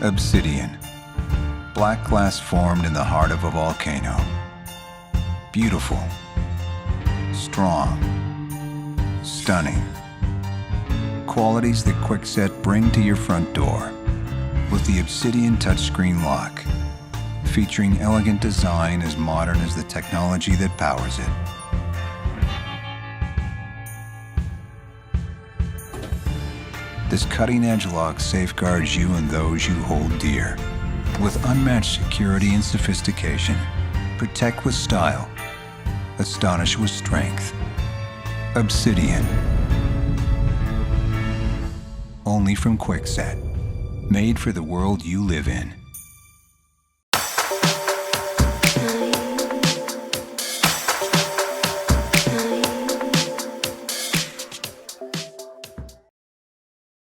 Obsidian. Black glass formed in the heart of a volcano. Beautiful. Strong. Stunning. Qualities that Kwikset bring to your front door with the Obsidian touchscreen lock, featuring elegant design as modern as the technology that powers it. This cutting-edge lock safeguards you and those you hold dear. With unmatched security and sophistication, protect with style, astonish with strength. Obsidian. Only from Kwikset. Made for the world you live in.